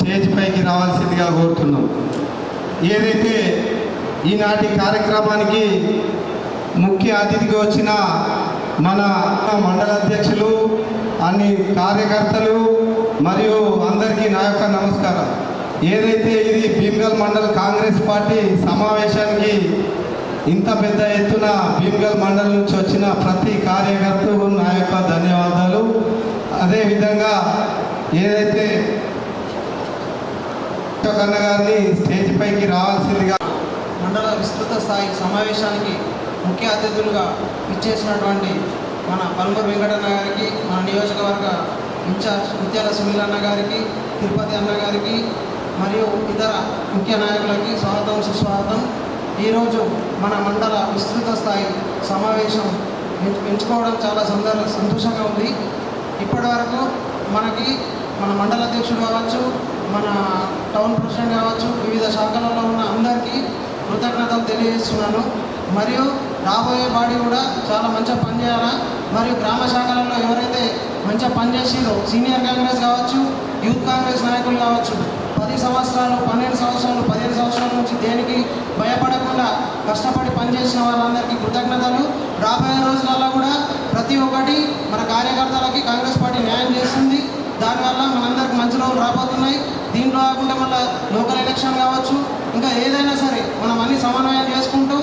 Stage పైకి రావాల్సిందిగా కోరుతున్నాం. ఏదైతే ఈనాటి కార్యక్రమానికి ముఖ్య అతిథిగా వచ్చిన మన మండల అధ్యక్షులు, అన్ని కార్యకర్తలు మరియు అందరికీ నా యొక్క నమస్కారం. ఏదైతే ఇది భీమ్గల్ మండల్ కాంగ్రెస్ పార్టీ సమావేశానికి ఇంత పెద్ద ఎత్తున భీమ్గల్ మండల్ నుంచి వచ్చిన ప్రతి కార్యకర్తకు నా యొక్క ధన్యవాదాలు. అదేవిధంగా ఏదైతే కన్న గారిని స్టేజ్ పైకి రావాల్సిందిగా మండల విస్తృత స్థాయి సమావేశానికి ముఖ్య అతిథులుగా ఇచ్చేసినటువంటి మన పల్మూరు వెంకటన్న గారికి, మన నియోజకవర్గ ఇన్ఛార్జ్ ముత్యాల సునీల్ అన్న గారికి, తిరుపతి అన్న గారికి మరియు ఇతర ముఖ్య నాయకులకి స్వాగతం, సుస్వాగతం. ఈరోజు మన మండల విస్తృత స్థాయి సమావేశం ఎంచుకోవడం చాలా సంతోషంగా ఉంది. ఇప్పటి వరకు మనకి మన మండల అధ్యక్షుడు కావచ్చు, మన టౌన్ ప్రెసిడెంట్ కావచ్చు, వివిధ శాఖలలో ఉన్న అందరికీ కృతజ్ఞతలు తెలియజేస్తున్నాను. మరియు రాబోయే బాడీ కూడా చాలా మంచిగా పనిచేయాలా. మరియు గ్రామ శాఖలలో ఎవరైతే మంచిగా పనిచేసిరో, సీనియర్ కాంగ్రెస్ కావచ్చు, యూత్ కాంగ్రెస్ నాయకులు కావచ్చు, 10 సంవత్సరాలు, 12 సంవత్సరాలు, 15 సంవత్సరాల నుంచి దేనికి భయపడకుండా కష్టపడి పనిచేసిన వాళ్ళందరికీ కృతజ్ఞతలు. రాబోయే రోజులలో కూడా ప్రతి ఒక్కటి మన కార్యకర్తలకి కాంగ్రెస్ పార్టీ న్యాయం చేస్తుంది. దానివల్ల మనందరికి మంచి రోజులు రాబోతున్నాయి. దీంట్లో కాకుండా మళ్ళీ లోకల్ ఎలక్షన్ కావచ్చు, ఇంకా ఏదైనా సరే మనం అన్ని సమన్వయం చేసుకుంటూ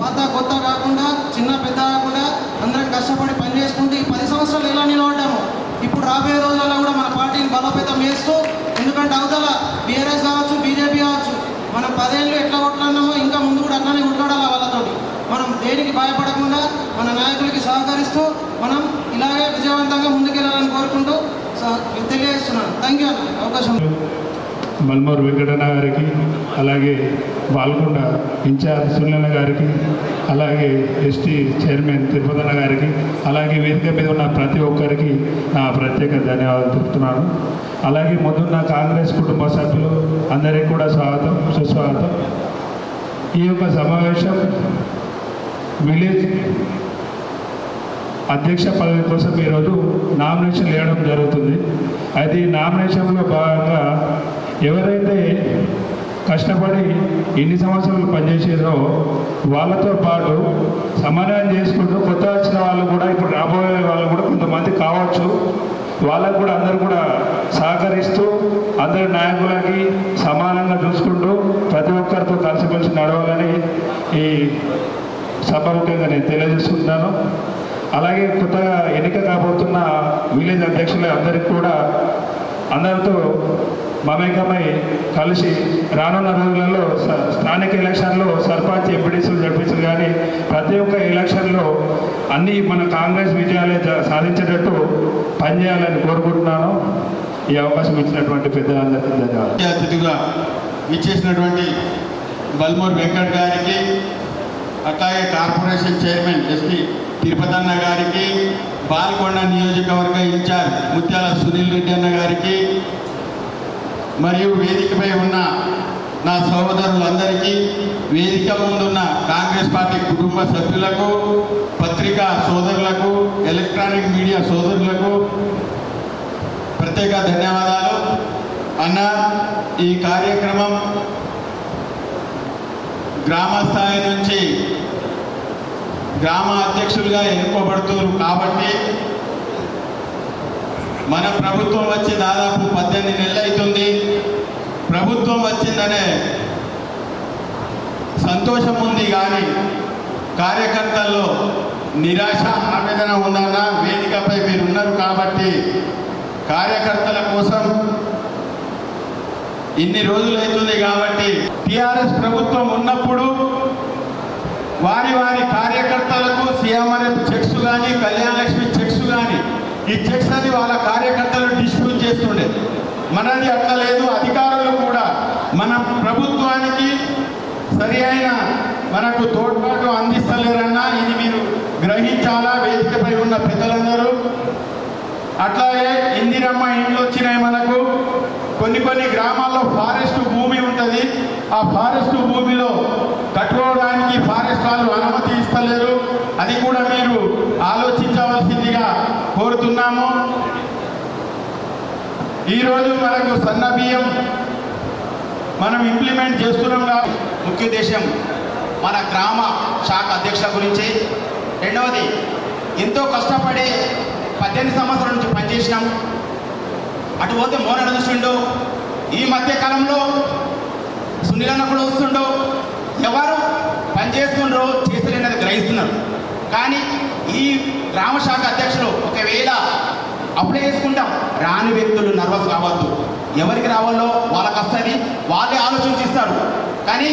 పాత కొత్త కాకుండా, చిన్న పెద్ద కాకుండా అందరం కష్టపడి పనిచేసుకుంటూ ఈ 10 సంవత్సరాలు ఎలా నిలబడ్డాము, ఇప్పుడు రాబోయే రోజుల్లో కూడా మన పార్టీని బలోపేతం చేస్తూ, ఎందుకంటే అవతల బీఆర్ఎస్ కావచ్చు, బీజేపీ కావచ్చు, మనం 10 ఏళ్ళు ఎట్లా కొట్లాడినామో ఇంకా ముందు కూడా అట్లానే కొట్లాడాలి వాళ్ళతోటి. మనం దేనికి భయపడకుండా మన నాయకులకి సహకరిస్తూ మనం ఇలాగే విజయవంతంగా ముందుకెళ్ళాలని కోరుకుంటూ తెలియజేస్తున్నాను. థ్యాంక్ యూ అన్న అవకాశం. మల్మూరు వెంకటన్న గారికి, అలాగే బాల్కొండ ఇన్ఛార్జ్ సునీలన్న గారికి, అలాగే ఎస్టీ చైర్మన్ తిరుపతన్న గారికి, అలాగే వేదిక మీద ఉన్న ప్రతి ఒక్కరికి నా ప్రత్యేక ధన్యవాదాలు తెలుపుతున్నాను. అలాగే ముందున్న కాంగ్రెస్ కుటుంబ సభ్యులు అందరికీ కూడా స్వాగతం, సుస్వాగతం. ఈ యొక్క సమావేశం విలేజ్ అధ్యక్ష పదవి కోసం ఈరోజు నామినేషన్ వేయడం జరుగుతుంది. అయితే ఈ నామినేషన్లో భాగంగా ఎవరైతే కష్టపడి ఎన్ని సంవత్సరాలు పనిచేసారో వాళ్ళతో పాటు సమన్వయం చేసుకుంటూ కొత్త వచ్చిన వాళ్ళు కూడా, ఇప్పుడు రాబోయే వాళ్ళు కూడా కొంతమంది కావచ్చు, వాళ్ళకు కూడా అందరూ కూడా సహకరిస్తూ అందరి నాయకులకి సమానంగా చూసుకుంటూ ప్రతి ఒక్కరితో కలిసిమెలిసి నడవాలని ఈ సభముఖంగా నేను తెలియజేసుకుంటున్నాను. అలాగే కొత్తగా ఎన్నిక కాబోతున్న విలేజ్ అధ్యక్షులు అందరికీ కూడా అందరితో మమేకమై కలిసి రానున్న రోజులలో స్థానిక ఎలక్షన్లో సర్పంచ్, ఎంపీటీసీలు, జడ్పీసీలు కానీ ప్రతి ఒక్క ఎలక్షన్లో అన్నీ మన కాంగ్రెస్ విజయాలే సాధించేటట్టు పనిచేయాలని కోరుకుంటున్నాను. ఈ అవకాశం ఇచ్చినటువంటి పెద్దలందరికీ ధన్యవాదాలు. అతిథిగా ఇచ్చేసినటువంటి బల్మూరు వెంకట్ గారికి, అట్లాగే కార్పొరేషన్ చైర్మన్ ఎస్పీ తిరుపతన్న గారికి, బాల్కొండ నియోజకవర్గ ఇన్ఛార్జ్ ముత్యాల సునీల్ రెడ్డి అన్న గారికి, మరియు వేదికపై ఉన్న నా సోదరులందరికీ, వేదిక ముందున్న కాంగ్రెస్ పార్టీ కుటుంబ సభ్యులకు, పత్రికా సోదరులకు, ఎలక్ట్రానిక్ మీడియా సోదరులకు ప్రత్యేక ధన్యవాదాలు. అన్న, ఈ కార్యక్రమం గ్రామ స్థాయి నుంచి గ్రామ అధ్యక్షులుగా ఎన్నుకోబడుతున్నారు కాబట్టి మన ప్రభుత్వం వచ్చి దాదాపు 18 నెలలు అవుతుంది. ప్రభుత్వం వచ్చిందనే సంతోషం ఉంది, కానీ కార్యకర్తల్లో నిరాశ, ఆవేదన ఉందన్న. వేదికపై మీరు ఉన్నారు కాబట్టి కార్యకర్తల కోసం ఇన్ని రోజులు అవుతుంది కాబట్టి టీఆర్ఎస్ ప్రభుత్వం ఉన్నప్పుడు వారి వారి కార్యకర్తలకు సీఎంఆర్ఎఫ్ చెక్స్ కానీ, కళ్యాణ లక్ష్మి చెక్స్ కానీ, ఈ చెక్స్ అని వాళ్ళ కార్యకర్తలు డిస్ట్రిబ్యూట్ చేస్తుండే. మనది అట్లా లేదు. అధికారులు కూడా మన ప్రభుత్వానికి సరి అయిన మనకు తోడ్పాటు అందిస్తలేరన్నా, ఇది మీరు గ్రహించాలా వేదికపై ఉన్న పెద్దలందరూ. అట్లాగే ఇందిరమ్మ ఇండ్లు వచ్చినాయి మనకు. కొన్ని గ్రామాల్లో ఫారెస్ట్ భూమి ఉంటుంది. ఆ ఫారెస్ట్ భూమిలో కట్టుకోవడానికి ఫారెస్ట్ వాళ్ళు అనుమతి ఇస్తలేరు. అది కూడా మీరు ఆలోచించవలసిందిగా కోరుతున్నాము. ఈరోజు మనకు సన్న బియ్యం మనం ఇంప్లిమెంట్ చేస్తున్నాం. ముఖ్య ఉద్దేశం మన గ్రామ శాఖ అధ్యక్షుల గురించి. రెండవది, ఎంతో కష్టపడి 18 సంవత్సరాల నుంచి పనిచేసినాం. అటు పోతే మోనడు చూసిండు, ఈ మధ్య కాలంలో సునీలన్న కూడా వస్తుండో. ఎవరు పనిచేస్తుండ్రో చేస్తలేనది గ్రహిస్తున్నారు. కానీ ఈ గ్రామ శాఖ అధ్యక్షులు ఒకవేళ అప్లై చేసుకుంటాం, రాని వ్యక్తులు నర్వస్ కావద్దు. ఎవరికి రావాలో వాళ్ళకి వస్తుంది, వాళ్ళే ఆలోచించిస్తారు. కానీ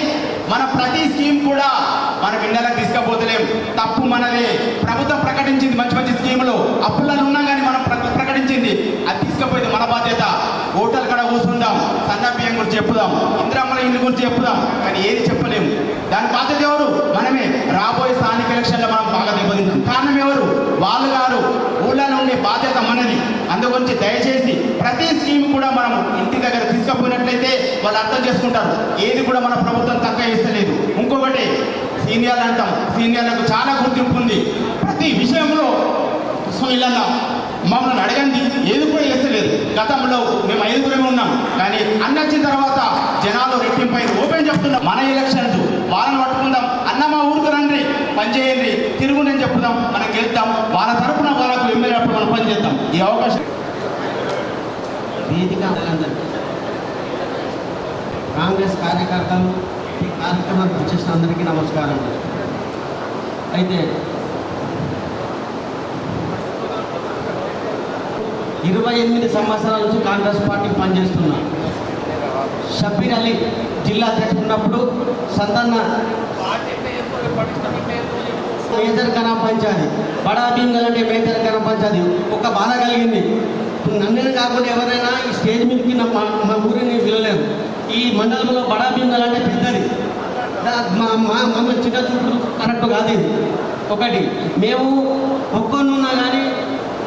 మన ప్రతి స్కీమ్ కూడా మన పిల్లలకు తీసుకపోతలేం. తప్పు మనది. ప్రభుత్వం ప్రకటించింది మంచి మంచి స్కీములు, అప్పులలో ఉన్నా కానీ మనం ప్రకటించింది, అది తీసుకపోయింది మన బాధ్యత. ఓటర్లు కూడా కూర్చుందాం, సన్నబియ్యం గురించి చెప్పుదాం, ఇందిరమ్మల ఇంటి గురించి చెప్పుదాం, కానీ ఏది చెప్పలేము. దాని బాధ్యత ఎవరు? మనమే. రాబోయే స్థానిక ఎలక్షన్లో మనం బాగా దెబ్బతింటాం. కారణం ఎవరు? వాళ్ళు గారు. ఊళ్ళలో ఉండే బాధ్యత మనది. అందుగురించి దయచేసి ప్రతి స్కీమ్ కూడా మనం ఇంటి దగ్గర తీసుకుపోయినట్లయితే వాళ్ళు అర్థం చేసుకుంటారు. ఏది కూడా మన ప్రభుత్వం తక్కువ ఇస్తలేదు. ఇంకొకటి, సీనియర్లు అంటాం, సీనియర్లకు చాలా గుర్తింపు ఉంది. ప్రతి విషయంలో సునీలన్న మమ్మల్ని అడగండి, ఏది కూడా చేస్తలేదు. గతంలో మేము 5గురే ఉన్నాం, కానీ అన్న వచ్చిన తర్వాత జనాలు రెట్టింపై ఓపెన్ చెప్తున్నాం. మన ఎలక్షన్స్ వాళ్ళని పట్టుకుందాం, అన్న మా ఊరికి రండి, పనిచేయండి, తిరుగునని చెప్పుదాం, మనం గెలుద్దాం. వాళ్ళ తరపున వాళ్ళకు ఎమ్మెల్యే అప్పుడు మనం పని చేద్దాం. ఈ అవకాశం వేదిక కాంగ్రెస్ కార్యకర్తలు ఈ కార్యక్రమానికి వచ్చేసిన అందరికీ నమస్కారం. అయితే 28 సంవత్సరాల నుంచి కాంగ్రెస్ పార్టీ పనిచేస్తున్నా. షబ్బీర్ అలీ జిల్లా అధ్యక్షుడు ఉన్నప్పుడు సంతన్న మేజర్ గ్రామ పంచాయతీ, బడా భీంగల్ అంటే మేజర్ గ్రామ పంచాయతీ ఒక బాధ కలిగింది. నన్ను కాకుండా ఎవరైనా ఈ స్టేజ్ మీదకి మా ఊరిని పిలవలేము. ఈ మండలంలో బడా భీంగల్ అంటే పెద్దది, మా చిన్న చూపుడు కరెక్ట్ కాదు. ఇది ఒకటి. మేము ఒక్కొన్నా కానీ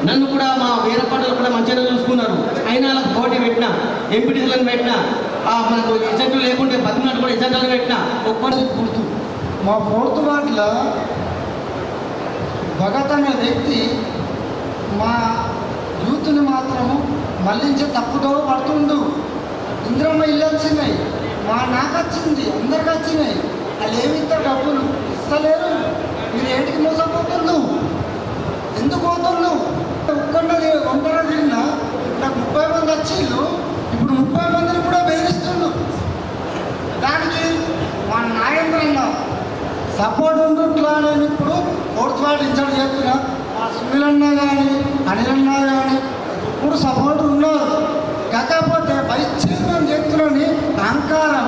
నన్ను కూడా మా వేరే పంటలు కూడా మంచిగా చూసుకున్నారు. అయినా వాళ్ళకి పోటీ పెట్టినా, ఎంపీటీలను పెట్టినా, మనకు ఎజెంట్లు లేకుంటే బతికినట్టు కూడా ఎజెంట్లను పెట్టినా ఒక్కటి గుర్తు. మా ఫోర్త్ వార్డులో భగత్ అనే వ్యక్తి మా యూత్ని మాత్రము మళ్ళించే తప్పుదో పడుతుండు. ఇంద్రమ్మ ఇల్లు వచ్చినాయి, నాకు వచ్చింది, అందరికి వచ్చినాయి. వాళ్ళు ఏమిస్తారు? డబ్బులు ఇస్తలేరు. మీరు ఏంటికి మోసపోతుండు? ఎందుకు పోతుండు? ఒక్కడే ఒంటరి తిన్నా నాకు 30 మంది వచ్చిళ్ళు, ఇప్పుడు 30 మందిని కూడా బెదిరిస్తుండు. దానికి మా నాగేంద్రన్న సపోర్ట్ ఉంటుంట్లా. నేను ఇప్పుడు ఫోర్త్ వార్డు ఇన్ఛార్జ్ చేస్తున్నా. మా సునీలన్న కానీ అనిలన్న కానీ ఇప్పుడు సపోర్ట్ ఉన్నారు. కాకపోతే వైస్ చైర్మన్ చేస్తున్నాని అహంకారం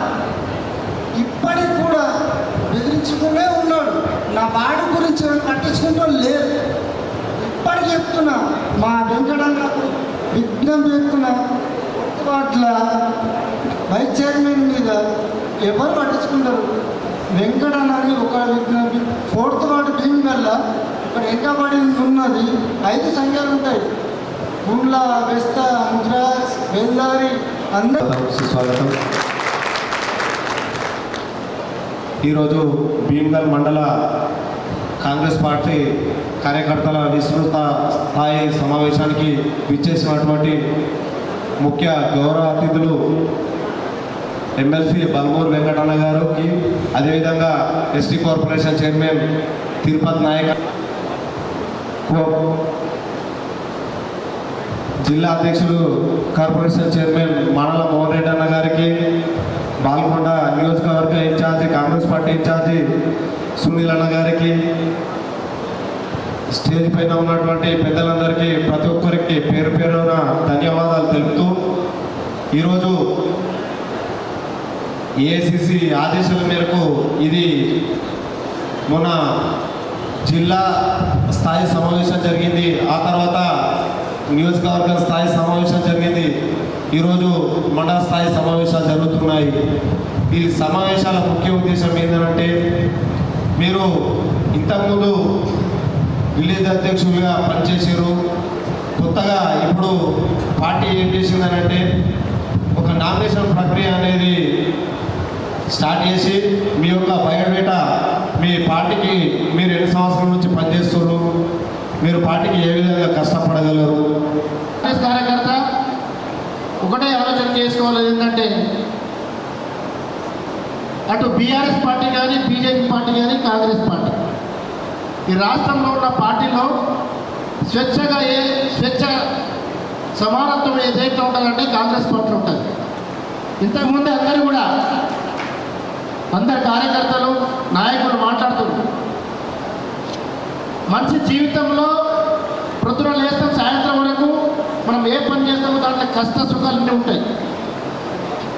ఇప్పటికి కూడా బెదిరించుకునే ఉన్నాడు. నా వాడి గురించి పట్టించుకుంటూ లేదు. ఇప్పటికి చెప్తున్నా, మా వెంకటన్నకు విజ్ఞప్తి చెప్తున్నా, ఫోర్త్ వార్డుల వైస్ చైర్మన్ మీద ఎవరు పట్టించుకుంటారు? వెంకటన్న అని ఒక విజ్ఞప్తి. ఫోర్త్ వార్డు భీమ్ వల్ల ఇక్కడ వెంకబడి ఉన్నది 5 సంఖ్యలు ఉంటాయి. గుండ్ల, బెస్త, ముద్రాస్, బెల్లారి అందరూ సుస్వాగతం. ఈరోజు భీమ్గల్ మండల కాంగ్రెస్ పార్టీ కార్యకర్తల విస్తృత స్థాయి సమావేశానికి విచ్చేసినటువంటి ముఖ్య గౌరవ అతిథులు ఎమ్మెల్సీ బల్మూరు వెంకటన్న గారికి, అదేవిధంగా ST corporation chairman Tirupati Naik, జిల్లా అధ్యక్షులు కార్పొరేషన్ చైర్మన్ మండల మోహన్ రెడ్డి అన్న గారికి, బాల్కొండ నియోజకవర్గ incharge Congress party incharge Sunil అన్న గారికి, స్టేజ్ పైన ఉన్నటువంటి పెద్దలందరికీ ప్రతి ఒక్కరికి పేరు పేరున ధన్యవాదాలు తెలుపుతూ, ఈరోజు ఏఐసిసి ఆదేశాల మేరకు ఇది మొన్న జిల్లా స్థాయి సమావేశం జరిగింది, ఆ తర్వాత నియోజకవర్గ స్థాయి సమావేశం జరిగింది, ఈరోజు మండల స్థాయి సమావేశాలు జరుగుతున్నాయి. ఈ సమావేశాల ముఖ్య ఉద్దేశం ఏంటంటే, మీరు ఇంతకుముందు విలేజ్ అధ్యక్షులుగా పనిచేసారు. కొత్తగా ఇప్పుడు పార్టీ ఏం చేసిందనంటే, ఒక నామినేషన్ ప్రక్రియ అనేది స్టార్ట్ చేసి మీ యొక్క బయోడేటా, మీ పార్టీకి మీరు ఎన్ని సంవత్సరాల నుంచి పనిచేస్తున్నారు, మీరు పార్టీకి ఏ విధంగా కష్టపడగలరు. కార్యకర్త ఒకటే ఆలోచన చేసుకోవాలి, ఏంటంటే అటు బీఆర్ఎస్ పార్టీ కానీ, బీజేపీ పార్టీ కానీ, కాంగ్రెస్ పార్టీ, ఈ రాష్ట్రంలో ఉన్న పార్టీలో స్వేచ్ఛ సమానత్వం ఏదైతే ఉంటుందంటే కాంగ్రెస్ పార్టీ ఉంటుంది. ఇంతకుముందు అందరు కార్యకర్తలు, నాయకులు మాట్లాడుతున్నారు. మనిషి జీవితంలో ప్రొద్దున లేస్తాం, సాయంత్రం వరకు మనం ఏ పని చేస్తామో దాంట్లో కష్ట సుఖాలన్నీ ఉంటాయి.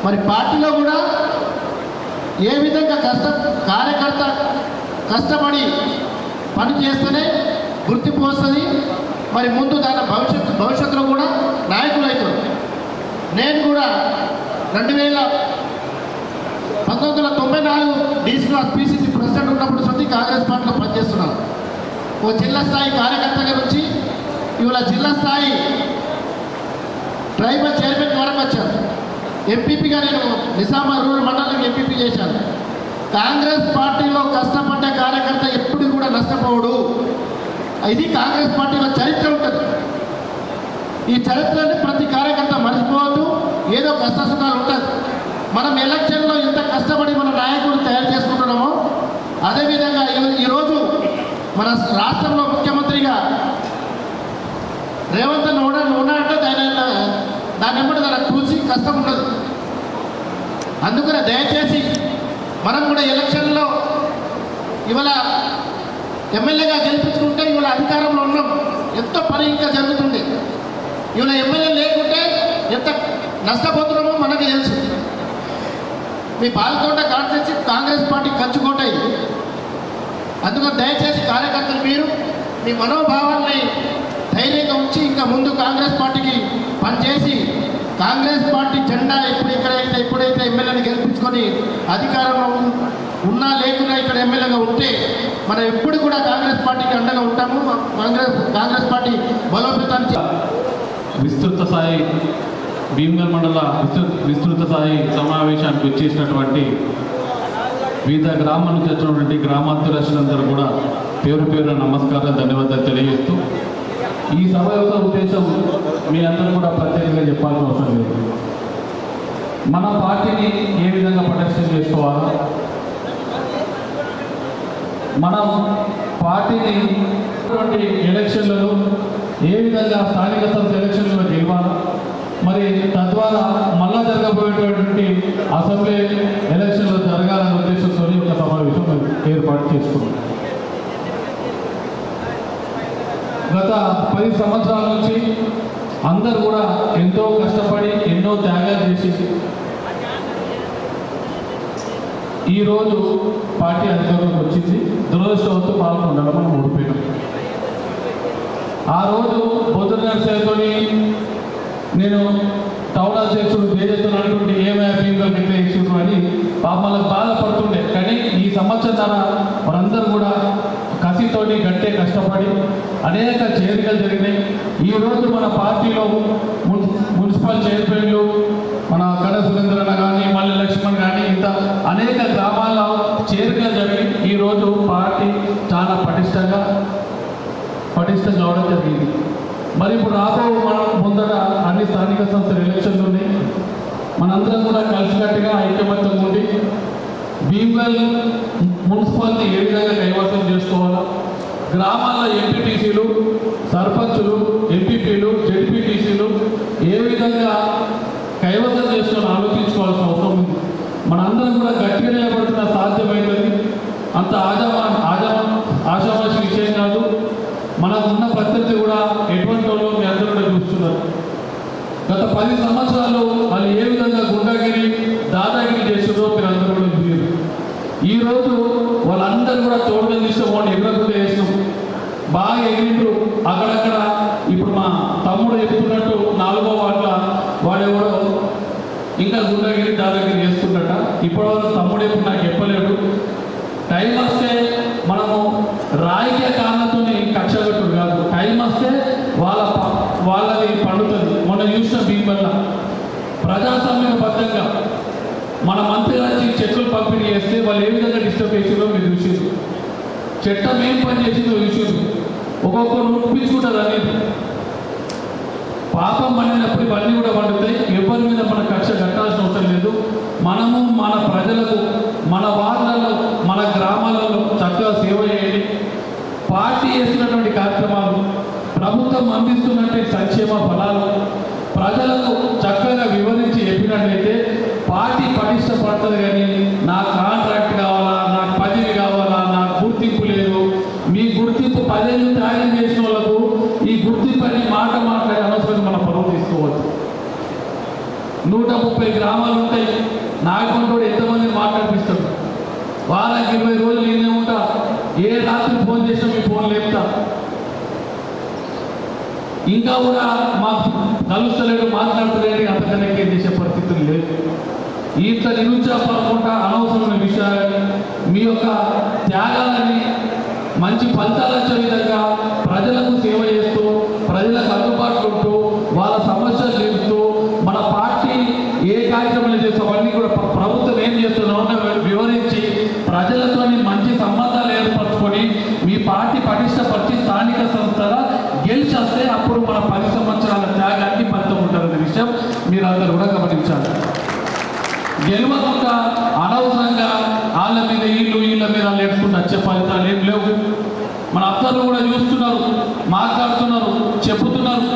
మరి పార్టీలో కూడా ఏ విధంగా కార్యకర్త కష్టపడి పని చేస్తేనే గుర్తింపు వస్తుంది. మరి ముందు దాని భవిష్యత్తులో కూడా నాయకులు అవుతారు. నేను కూడా 1994 డీసీలో పీసీసీ ప్రెసిడెంట్ ఉన్నప్పుడు సొంత కాంగ్రెస్ పార్టీలో పనిచేస్తున్నాను. ఓ జిల్లా స్థాయి కార్యకర్తగా నుంచి ఇవాళ జిల్లా స్థాయి ట్రైబల్ చైర్మన్ వరకు వచ్చాను. ఎంపీపీగా నేను నిజామాబాద్ రూరల్ మండలానికి ఎంపీపీ చేశాను. కాంగ్రెస్ పార్టీలో కష్టపడ్డ కార్యకర్త ఎప్పుడు కూడా నష్టపోవడు. ఇది కాంగ్రెస్ పార్టీలో చరిత్ర ఉంటుంది. ఈ చరిత్రని ప్రతి కార్యకర్త మర్చిపోవద్దు. ఏదో కష్ట సుఖాలు ఉంటుంది. మనం ఎలక్షన్లో ఎంత కష్టపడి మన నాయకులు తయారు చేసుకుంటున్నామో అదేవిధంగా ఈరోజు మన రాష్ట్రంలో ముఖ్యమంత్రిగా రేవంత్ అన్న ఉన్నాడంటే దాన్ని ఎప్పుడు దానికి చూసి కష్టం ఉండదు. అందుకనే దయచేసి మనం కూడా ఎలక్షన్లో ఇవాళ ఎమ్మెల్యేగా గెలిపించుకుంటే ఇవాళ అధికారంలో ఉన్నాం, ఎంతో పని ఇంకా జరుగుతుంది. ఇవాళ ఎమ్మెల్యే లేకుంటే ఎంత నష్టపోతున్నామో మనకు తెలుసు. మీ పాలకోట కాన్స్టిట్యూన్సీ కాంగ్రెస్ పార్టీ కంచుకోట ఇది. అందుకని దయచేసి కార్యకర్తలు మీరు మీ మనోభావాల్ని ధైర్యంగా ఉంచి ఇంకా ముందు కాంగ్రెస్ పార్టీకి పనిచేసి కాంగ్రెస్ పార్టీ జెండా ఎప్పుడైతే ఎమ్మెల్యేని గెలిపించుకొని అధికారంలో ఉన్నా లేకున్నా ఇక్కడ ఎమ్మెల్యేగా ఉంటే మనం ఎప్పుడు కూడా కాంగ్రెస్ పార్టీకి అండగా ఉంటాము. కాంగ్రెస్ పార్టీ బలోపేతానికి విస్తృత స్థాయి భీమగల్ మండల విస్తృత స్థాయి సమావేశానికి వచ్చేసినటువంటి వివిధ గ్రామాల నుంచి వచ్చినటువంటి గ్రామాధ్యక్షులందరూ కూడా పేరు పేరున నమస్కారాలు, ధన్యవాదాలు తెలియజేస్తూ ఈ సభ యొక్క ఉద్దేశం మీ అందరూ కూడా ప్రత్యేకంగా చెప్పాల్సిన అవసరం లేదు. మన పార్టీని ఏ విధంగా ప్రొటెక్షన్ చేసుకోవాలో, మనం పార్టీని ఎలక్షన్లలో ఏ విధంగా స్థానిక సంస్థ ఎలక్షన్లలో గెలవాలో, మరి తద్వారా మళ్ళా జరగబోయేటువంటి అసెంబ్లీ ఎలక్షన్లు జరగాలనే ఉద్దేశంతో ఒక సమావేశం ఏర్పాటు చేసుకున్నాం. గత 10 సంవత్సరాల నుంచి అందరూ కూడా ఎంతో కష్టపడి ఎన్నో త్యాగాలు చేసి ఈరోజు పార్టీ అధికారంలోకి వచ్చింది. దురదృష్టవత్తు పాల్గొనడం మనం ఓడిపోయినాం. ఆ రోజు బొద్దు నర్సయ్యతో నేను టౌన్ అధ్యక్షుడు చేస్తున్నటువంటి ఏమైనా భీమగల్ నిర్ణయించుడు అని పాపలకు బాధపడుతుండే. కానీ ఈ సంవత్సరం మనందరూ కూడా కసితోటి గట్టే కష్టపడి అనేక చేరికలు జరిగినాయి. ఈరోజు మన పార్టీలో మున్సిపల్ చైర్మన్లు మన కడ సురేంద్రన్న కానీ, మల్లి లక్ష్మణ్ కానీ, ఇంత అనేక గ్రామాల్లో చేరికలు జరిగి ఈరోజు పార్టీ చాలా పటిష్టం కావడం జరిగింది. మరి ఇప్పుడు మనం ముందర అన్ని స్థానిక సంస్థల ఎలక్షన్లు ఉన్నాయి. మనందరం కూడా కలిసికట్టుగా ఐక్యమత్యం ఉండి భీమగల్ మున్సిపాలిటీ ఏ విధంగా కైవసం చేసుకోవాలో, గ్రామాల్లో ఎంపీటీసీలు, సర్పంచులు, ఎంపీపీలు, జెడ్పీటీసీలు ఏ విధంగా కైవసం చేసుకొని ఆలోచించుకోవాల్సిన అవసరం ఉంది. మనందరం కూడా గట్టిగా నిలబడుతున్న సాధ్యమైనది. అంత ఆశావాసి విషయం కాదు. మనకు ఉన్న ప్రత్యర్థి కూడా ఎటువంటి వాళ్ళు మీ అందరూ కూడా చూస్తున్నారు. గత 10 సంవత్సరాలు వాళ్ళు ఏ విధంగా గుండాగిరి, దాదాగిరి చేస్తుందో మీరు అందరూ కూడా చూసారు. ఈరోజు వాళ్ళందరూ కూడా తోడుగా తీసుకోండి, ఎగరకుండా చేసినాం, బాగా ఎగిరిండ్రు అక్కడక్కడ. ఇప్పుడు మా తమ్ముడు చెప్తున్నట్టు 4వ వార్డుల వాడెవడో ఇంకా గుండాగిరి, దాదాగిరి చేస్తున్నట్ట. ఇప్పటివరకు తమ్ముడు ఎప్పుడు నాకు చెప్పలేడు. టైం వస్తే మనము రాజకీయ కారణంతో కక్షగట్టుడు కాదు. టైం వస్తే వాళ్ళది పండుతుంది. మొన్న చూసిన భీమగల్ ప్రజాస్వామ్యబద్ధంగా మన మంత్రి వచ్చి చెట్లు పంపిణీ చేస్తే వాళ్ళు ఏ విధంగా డిస్టర్బ్ చేసిందో మీరు చూసారు. చట్టం ఏం పని చేసిందో చూసారు. ఒక్కొక్కరు ఒప్పించుకుంటారు అనేది. పాపం పండినప్పుడు ఇవన్నీ కూడా పండుతాయి. ఎవరి మీద మన కక్ష కట్టాల్సిన అవసరం లేదు. మనము మన ప్రజలకు మన వార్డులలో మన గ్రామాలలో చక్కగా సేవ చేయండి. పార్టీ చేస్తున్నటువంటి కార్యక్రమాలు, ప్రభుత్వం అందిస్తున్నటువంటి సంక్షేమ ఫలాలు ప్రజలకు చక్కగా వివరించి చెప్పినట్లయితే పార్టీ పటిష్టపడుతుంది. కానీ నాకు కాంట్రాక్ట్ కావాలా, నాకు పదవి కావాలా, నాకు గుర్తింపు లేదు, మీ గుర్తింపు 10 ఏళ్ళు త్యాగం చేసిన వాళ్ళకు ఈ గుర్తింపు అని మాట్లాడి అనవసరంగా మన పరువు తీసుకోవచ్చు. 130 గ్రామాలు ఉంటాయి. నాయకుడు ఎంతమందిని మాట్లాడిపిస్తాడు. వారానికి 20 రోజులు నేనే ఉంటా. ఏ రాత్రి ఫోన్ చేసినా మీ ఫోన్ లేపుతా. ఇంకా కూడా మాకు కలుస్తలేడు, మాట్లాడతలేడు, అంతకన్నా ఏం చేసే పరిస్థితులు లేదు. ఇంత నిరుత్సాహపడకుండా అనవసరమైన విషయాలని, మీ యొక్క త్యాగాలని మంచి ఫలితాలు వచ్చే విధంగా ప్రజలకు సేవ చేస్తూ, ప్రజలకు అందుబాటులో ఉంటూ, వాళ్ళ సమస్యలు తీరుస్తూ, మన పార్టీ ఏ కార్యక్రమాలు చేస్తాం అవన్నీ కూడా ప్రభుత్వం ఏం చేస్తున్నామో వివరించి ప్రజలతో మంచి సంబంధాలు ఏర్పరచుకొని మీ పార్టీ పటిష్టపరిచి స్థానిక సంస్థల గెలిచి వస్తే అప్పుడు మన 10 సంవత్సరాల త్యాగానికి ఫలితం ఉంటుందనే విషయం మీరందరూ కూడా గమనించాలి. గెలవకుండా అనవసరంగా వాళ్ళ మీద వీళ్ళ మీద నేర్చుకుంటూ వచ్చే ఫలితాలు ఏం లేవు. మన అబ్జర్వ్ కూడా చూస్తున్నారు, మాట్లాడుతున్నారు, చెబుతున్నారు.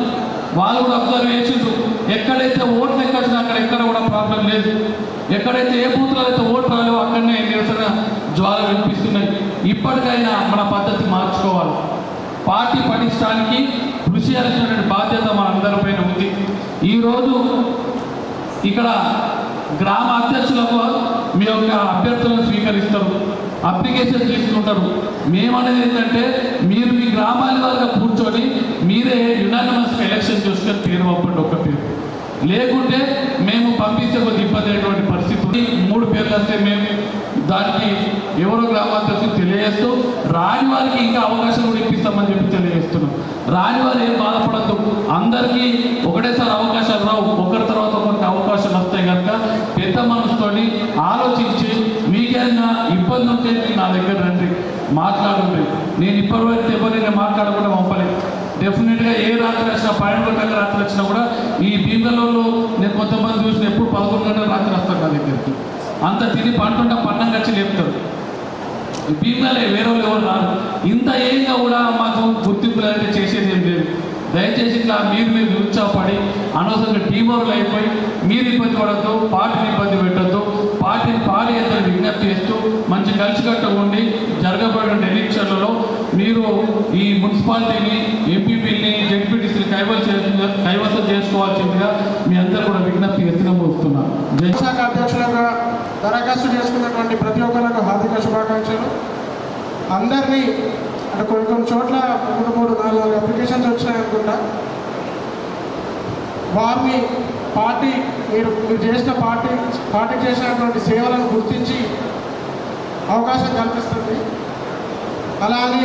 వాళ్ళు కూడా అబ్జర్వ్ చేసిండ్రు. ఎక్కడైతే ఓట్లు ఎక్కడినా ఎక్కడ కూడా ప్రాబ్లం లేదు. ఎక్కడైతే ఏ బూత్లో అయితే ఓట్లు రాలేవో అక్కడనే నిరసన జ్వాల వినిపిస్తున్నాయి. ఇప్పటికైనా మన పద్ధతి మార్చుకోవాలి. పార్టీ పటిష్టానికి కృషి చేయాల్సినటువంటి బాధ్యత మన అందరిపైన ఉంది. ఈరోజు ఇక్కడ గ్రామ అధ్యక్షులకు మీ యొక్క అభ్యర్థులను స్వీకరిస్తారు, అప్లికేషన్ తీసుకుంటారు. మేమనేది ఏంటంటే మీరు మీ గ్రామాల వరకు కూర్చొని మీరే యునానిమస్గా ఎలక్షన్ చూసుకొని పేరు పంపండి. ఒక్క పేరు లేకుంటే మేము పంపిస్తే కొద్ది ఇబ్బంది అయినటువంటి పరిస్థితి. 3 పేర్లు వస్తే మేము దానికి ఎవరో గ్రామాధ్యక్షులు తెలియజేస్తూ రాని వారికి ఇంకా అవకాశం కూడా ఇప్పిస్తామని చెప్పి తెలియజేస్తున్నాం. రాని వారు ఏం బాధపడద్దు. అందరికీ ఒకటేసారి అవకాశాలు రావు. ఒకరి తర్వాత ఒకరికి అవకాశాలు వస్తాయి కనుక పెద్ద మనసుతోని ఆలోచించి మీకేమైనా ఇబ్బంది ఉంటే నా దగ్గర రండి, మాట్లాడండి. నేను ఇప్పటివరకు ఎవరైనా మాట్లాడకుండా పంపలేదు. డెఫినెట్గా ఏ రాత్రి వచ్చినా 12 గంటల రాత్రి వచ్చినా కూడా ఈ భీమలలో నేను కొంతమంది చూసిన ఎప్పుడు 11 గంటల రాత్రి వస్తాను నా దగ్గరికి. అంత తిని పంటుంటా పన్నం ఖర్చు లేపుతారు. భీమలే వేరే వాళ్ళు ఎవరు రారు. ఇంత ఏంగా కూడా మాకు గుర్తింపులు అయితే చేసేది ఏం లేదు. దయచేసి ఇట్లా మీరు నిరుత్సాహపడి అనవసరంగా టీమోర్లు అయిపోయి మీరు ఇబ్బంది పడద్దు, పార్టీని ఇబ్బంది పెట్టద్దు. పార్టీని పాడి ఎంతో విజ్ఞప్తి చేస్తూ మంచి కలిసికట్టుగా ఉండి జరగబడిన ఎలక్షన్లలో మీరు ఈ మున్సిపాలిటీని, ఎంపీపీని, జెడ్పీటీసీని కైవసం చేసుకోవాల్సిందిగా మీ అందరూ కూడా విజ్ఞప్తి చేస్తూనే వస్తున్నాను. శాఖ అధ్యక్షులుగా దరఖాస్తు చేసుకున్నటువంటి ప్రతి ఒక్కరికి హార్దిక శుభాకాంక్షలు. అందరినీ అంటే కొన్ని చోట్ల 3-4 అప్లికేషన్స్ వచ్చినాయి అనుకుంటా. వారిని పార్టీ మీరు చేసిన పార్టీకి చేసినటువంటి సేవలను గుర్తించి అవకాశం కల్పిస్తుంది. అలా అని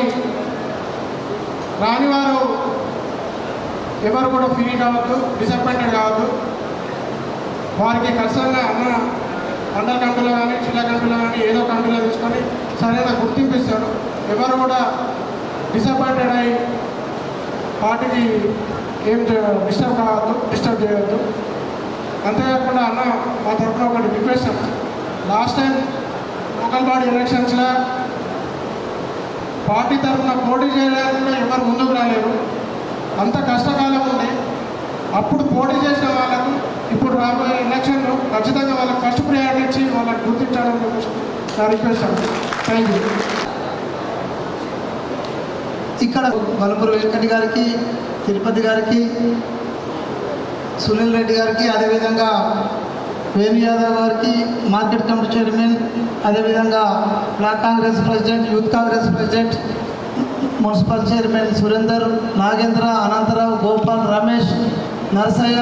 రాని వారు ఎవరు కూడా ఫీల్ కావద్దు, డిసప్పాయింటెడ్ కావద్దు. వారికి ఖచ్చితంగా మండల కమిటీలో కానీ, జిల్లా కమిటీలో కానీ ఏదో కమిటీలో తీసుకొని సరైన గుర్తింపు ఇస్తాడు. ఎవరు కూడా డిసప్పాయింటెడ్ అయ్యి పార్టీకి ఏం డిస్టర్బ్ చేయవద్దు. అంతేకాకుండా మా తరఫున ఒకటి request. Last time local body ఎలక్షన్స్లో పార్టీ తరఫున పోటీ చేయడానికి ఎవరు ముందుకు రాలేరు. అంత కష్టకాలం ఉంది. అప్పుడు పోటీ చేసిన వాళ్ళకు ఇప్పుడు రాబోయే ఎలక్షన్లో ఖచ్చితంగా వాళ్ళకి ఫస్ట్ ప్రయారిటీ ఇచ్చి వాళ్ళకి గుర్తించాలని నా రిక్వెస్ట్ అండి. Thank you. ఇక్కడ వలపూరు వెంకటి గారికి, తిరుపతి గారికి, సునీల్ రెడ్డి గారికి, అదేవిధంగా వేణు యాదవ్ గారికి, మార్కెట్ కమిటీ చైర్మన్, అదేవిధంగా block Congress president, youth Congress president, municipal chairman Surender, Nagendra, Anantharao, Gopal, Ramesh, Narasaiah,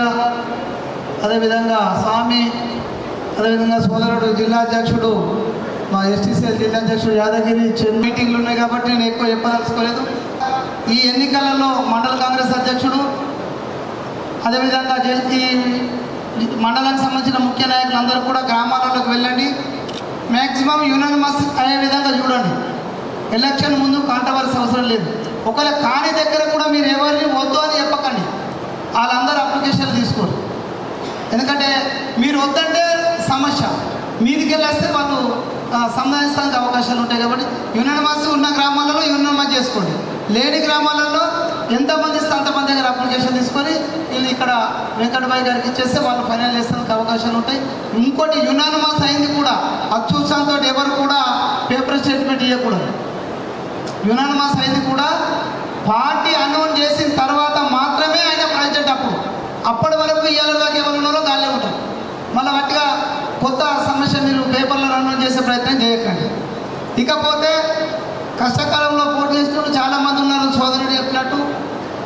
అదేవిధంగా స్వామి, అదేవిధంగా సోదరుడు జిల్లా అధ్యక్షుడు మా ఎస్టీసీఎల్ జిల్లా అధ్యక్షుడు యాదగిరి. మీటింగ్లు ఉన్నాయి కాబట్టి నేను ఎక్కువ చెప్పదలుచుకోలేదు. ఈ ఎన్నికలలో మండల కాంగ్రెస్ అధ్యక్షుడు, అదేవిధంగా ఈ మండలానికి సంబంధించిన ముఖ్య నాయకులు అందరూ కూడా గ్రామాలలోకి వెళ్ళండి. మ్యాక్సిమం యునానిమస్ అయ్యే విధంగా చూడండి. ఎలక్షన్ ముందు కాంట్రవర్సీ అవసరం లేదు. ఒకవేళ కాని దగ్గర కూడా మీరు ఎవరిని వద్దు అని చెప్పకండి. వాళ్ళందరూ అప్లికేషన్లు తీసుకోరు. ఎందుకంటే మీరు వద్దంటే సమస్య, మీదికి వెళ్ళేస్తే వాళ్ళు సంధానిస్తానికి అవకాశాలు ఉంటాయి. కాబట్టి యునానిమస్ ఉన్న గ్రామాలలో యునానిమస్ చేసుకోండి. లేని గ్రామాలలో ఎంతమంది ఇస్తే అంతమంది దగ్గర అప్లికేషన్ తీసుకొని వీళ్ళు ఇక్కడ వెంకటబాయి గారికి ఇచ్చేస్తే వాళ్ళు ఫైనల్ చేస్తానికి అవకాశాలు ఉంటాయి. ఇంకోటి యునానిమస్ అయింది కూడా అత్యుత్సాహంతో ఎవరు కూడా పేపర్ స్టేట్మెంట్ ఇవ్వకూడదు. యునానిమస్ అయింది కూడా పార్టీ అనౌన్స్ చేసిన తర్వాత మాత్రమే ఆయన ప్రెసిడెంట్. అప్పటి వరకు ఇవాళ దాకా ఎవరు ఉన్నారో గాలే ఉంటారు. మళ్ళీ వాటిగా కొత్త సమస్య మీరు పేపర్లో అనౌన్స్ చేసే ప్రయత్నం చేయకండి. ఇకపోతే కష్టకాలంలో పోటీ చేసిన చాలామంది ఉన్నారు. సోదరుడు చెప్పినట్టు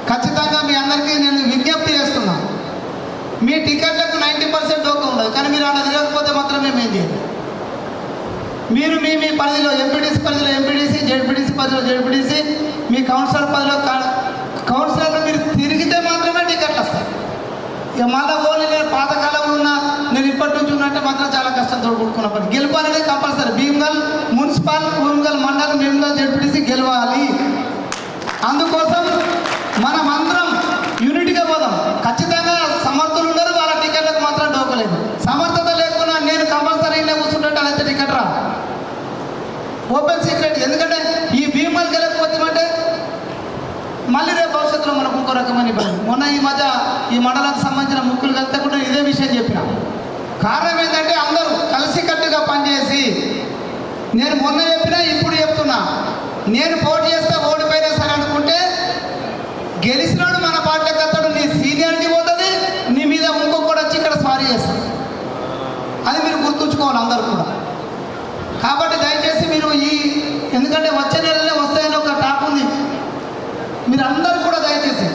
ఖచ్చితంగా మీ అందరికీ నేను విజ్ఞప్తి చేస్తున్నాను. మీ టికెట్లకు 90% డోకా ఉండదు. కానీ మీరు అలా తిరగకపోతే మాత్రం మేము ఏం చేయాలి? మీరు మీ మీ పరిధిలో ఎంపీటీసీ పరిధిలో ఎంపీటీసీ, జెడ్పీటీసీ పరిధిలో జెడ్పీటీసీ, మీ కౌన్సిలర్ పరిధిలో కౌన్సిలర్లు మీరు తిరిగితే మాత్రమే టికెట్లు వస్తాయి. ఇక మళ్ళీ ఓన్లీ నేను పాతకాలంలో ఉన్న నేను ఇప్పటి నుంచి ఉన్నట్టే మాత్రం చాలా కష్టంతో కూడుకున్న పని. గెలుపాలనేది కంపల్సరీ. భీమ్గల్ మున్సిపల్, భీమ్గల్ మండలం, భీమ్గల్ జెడ్పీటీసీ గెలవాలి. అందుకోసం మనం అందరం యూనిట్గా పోదాం. ఖచ్చితంగా సమర్థులు ఉన్నారు, వాళ్ళ టికెట్లకు మాత్రం డోకలేదు. సమర్థత లేకున్నా నేను కంపల్సరీ కూర్చుంటే అయితే టికెట్ రా ఓపెన్ సీక్రెట్. ఎందుకంటే ఈ భీమ్గల్ గెలకపోతే మళ్ళీ రేపు భవిష్యత్తులో మనకు ఇంకో రకమైన ఇబ్బంది. మొన్న ఈ మధ్య ఈ మండలానికి సంబంధించిన ముఖ్యులు కలిస్తే కూడా ఇదే విషయం చెప్పిన. కారణం ఏంటంటే అందరూ కలిసికట్టుగా పనిచేసి, నేను మొన్న చెప్పినా ఇప్పుడు చెప్తున్నా, నేను పోటీ చేస్తే ఓడిపోయినా సరే అనుకుంటే గెలిచినాడు మన పార్టీకి అతడు నీ సీనియారిటీ పోతుంది, నీ మీద ఇంకొకటి వచ్చి ఇక్కడ స్వారీ చేస్తాడు. అది మీరు గుర్తుంచుకోవాలి అందరూ కూడా. కాబట్టి దయచేసి మీరు ఎందుకంటే వచ్చే నెలలే వస్తాయని ఒక టాక్ ఉంది. మీరు అందరూ కూడా దయచేసి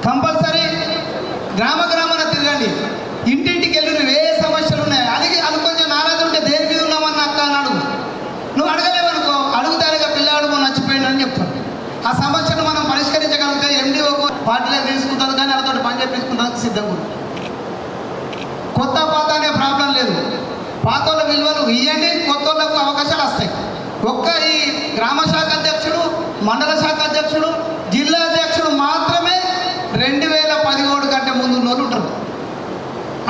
కంపల్సరీ గ్రామాన తిరగండి. ఇంటింటికి వెళ్ళి నువ్వు ఏ సమస్యలు ఉన్నాయి అది కొంచెం నారాజు ఉంటే దేని మీద ఉన్నామని అక్క అని అడుగు. నువ్వు అడగలేవనుకో, అడుగుతారుగా పిల్లాడు చచ్చిపోయిండు అని చెప్తాను. ఆ సమస్యను మనం పరిష్కరించగలిగితే ఎండిఓ పార్టీలో తీసుకుంటుంది, కానీ వాళ్ళతో పని చేపించుకుంటానికి సిద్ధంగా ఉంది. కొత్త పాత అనే ప్రాబ్లం లేదు. పాత వాళ్ళ విలువలు ఇవ్వండి, కొత్త వాళ్ళకు అవకాశాలు వస్తాయి. ఒక్క ఈ గ్రామ శాఖ అధ్యక్షుడు, మండల శాఖ అధ్యక్షుడు, జిల్లా అధ్యక్షుడు మాత్రమే 2017 కంటే ముందు ఉన్నోళ్ళు ఉంటారు.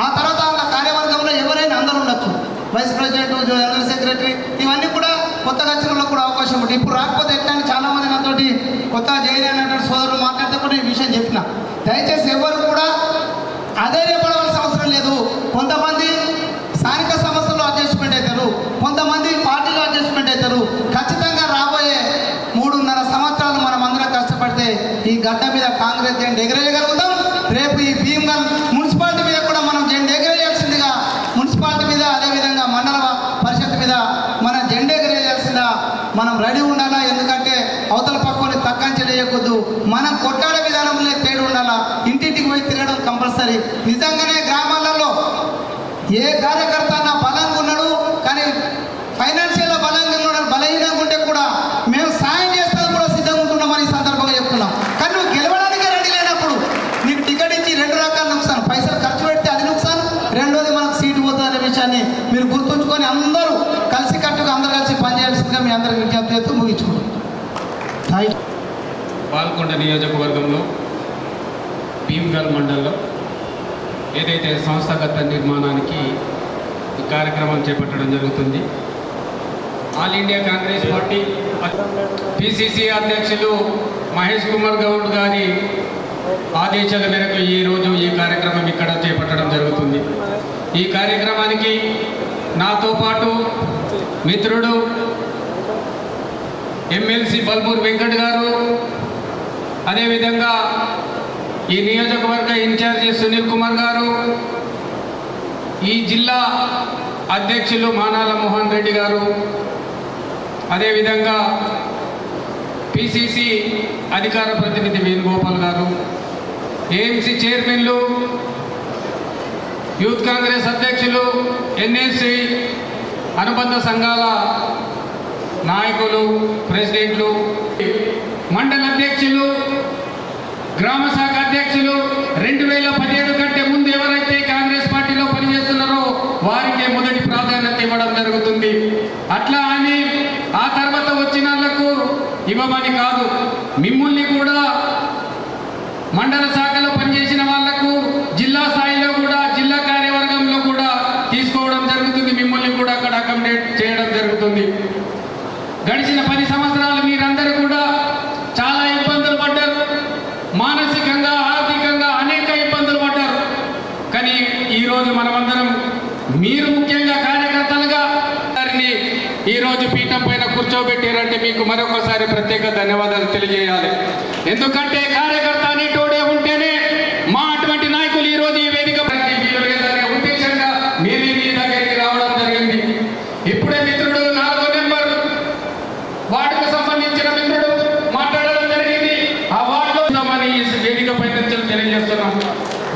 ఆ తర్వాత వాళ్ళ కార్యవర్గంలో ఎవరైనా అందరూ ఉండొచ్చు. వైస్ ప్రెసిడెంట్, జనరల్ సెక్రటరీ, ఇవన్నీ కూడా కొత్తగా వచ్చిన వాళ్ళకు కూడా అవకాశం ఉంటుంది. ఇప్పుడు రాకపోతే ఎట్లా చాలామంది నాతోటి కొత్తగా జైలు అనేటువంటి సోదరులు మాట్లాడితే కూడా ఈ విషయం చెప్పిన. దయచేసి ఎవరు కూడా అధైర్యపడవలసిన అవసరం లేదు. కొంతమంది స్థానిక సంస్థల్లో అడ్జస్ట్మెంట్ అవుతారు, కొంతమంది పార్టీలో అడ్జస్ట్మెంట్ అవుతారు. ఖచ్చితంగా రాబోయే 3.5 సంవత్సరాలు మనం అందరం కష్టపడితే ఈ గడ్డ మీద కాంగ్రెస్ జెండా ఎగరేయగలుగుతాం. రేపు ఈ భీమ్గల్ మున్సిపాలిటీ మీద కూడా మనం జెండా ఎగరేయాల్సిందిగా, మున్సిపాలిటీ మీద అదేవిధంగా మండల పరిషత్ మీద మన జెండా ఎగరేయాల్సిందిగా మనం రెడీ ఉండాలా. ఎందుకంటే అవతల పక్కని తక్కువ చేయకూడదు. మనం కొట్టాడే విధానంలో తేడు ఉండాలా. ఇంటింటికి పోయి తిరగడం కంపల్సరీ. నిజంగానే గ్రామాలలో ఏ కార్యకర్త నా బలంగా ఉన్నాడు, కానీ ఫైనాన్షియల్గా బలంగా ఉన్నాడు, బలహీనంగా ఉంటే కూడా మేము సాయం చేస్తాం కూడా సిద్ధంగా ఉంటున్నామని ఈ సందర్భంగా చెప్తున్నాం. కానీ నువ్వు గెలవడానికే రెడీ లేనప్పుడు నీకు టికెట్ ఇచ్చి 2 రకాల నుక్సాను. పైసలు ఖర్చు పెడితే అది నుక్సాను, రెండోది మనకు సీటు పోతుంది అనే విషయాన్ని మీరు గుర్తుంచుకొని అందరూ కలిసికట్టుగా అందరూ కలిసి పనిచేయాల్సిందిగా మీ అందరికి విజ్ఞప్తి చేస్తూ ముగించుకుంటాం. పాల్కొండ నియోజకవర్గంలో భీమ్గల్ మండలంలో ఏదైతే సంస్థాగత నిర్మాణానికి ఈ కార్యక్రమం చేపట్టడం జరుగుతుంది. All India Congress party PCC అధ్యక్షులు మహేష్ కుమార్ గౌడ్ గారి ఆదేశాల మేరకు ఈరోజు ఈ కార్యక్రమం ఇక్కడ చేపట్టడం జరుగుతుంది. ఈ కార్యక్రమానికి నాతో పాటు మిత్రుడు ఎమ్మెల్సీ బల్మూర్ వెంకట్ గారు, అదేవిధంగా ఈ నియోజకవర్గ ఇన్ఛార్జి సునీల్ కుమార్ గారు, ఈ జిల్లా అధ్యక్షులు మానాల మోహన్ రెడ్డి గారు, అదేవిధంగా పిసిసి అధికార ప్రతినిధి వేణుగోపాల్ గారు, ఏఎంసీ చైర్మన్లు, యూత్ కాంగ్రెస్ అధ్యక్షులు, ఎన్ఎస్సి అనుబంధ సంఘాల నాయకులు, ప్రెసిడెంట్లు, మండల అధ్యక్షులు, గ్రామ శాఖ అధ్యక్షులు, 2017 కంటే ముందు ఎవరైతే కాంగ్రెస్ పార్టీలో పనిచేస్తున్నారో వారికే మొదటి ప్రాధాన్యత ఇవ్వడం జరుగుతుంది. అట్లా అని ఆ తర్వాత వచ్చిన వాళ్లకు ఇవ్వమని కాదు, మిమ్మల్ని కూడా మండల శాఖలో పనిచేసిన వాళ్లకు జిల్లా స్థాయిలో కూడా జిల్లా కార్యవర్గంలో కూడా తీసుకోవడం జరుగుతుంది. మిమ్మల్ని అవుతుంది. గడిచిన 10 సంవత్సరాలు మీరందరూ కూడా చాలా ఇబ్బందులు పడ్డారు, మానసికంగా ఆర్థికంగా అనేక ఇబ్బందులు పడ్డారు. కానీ ఈరోజు మనమందరం మీరు ముఖ్యంగా కార్యకర్తలుగా వారిని ఈరోజు పీఠం పైన కూర్చోబెట్టారంటే మీకు మరొకసారి ప్రత్యేక ధన్యవాదాలు తెలియజేయాలి. ఎందుకంటే కార్యకర్త అనేటోడే ఉంటేనే మా అటువంటి నాయకులు ఈరోజు ఈ వేదిక ఉద్దేశంగా మీరు మీ దగ్గరికి రావడం జరిగింది. ఇప్పుడే మిత్రుడు 4వ నెంబర్ వార్డుకు సంబంధించిన మిత్రుడు మాట్లాడడం జరిగింది. ఆ వార్డులో మన ఈ వేదిక పై తెలియజేస్తున్నాం.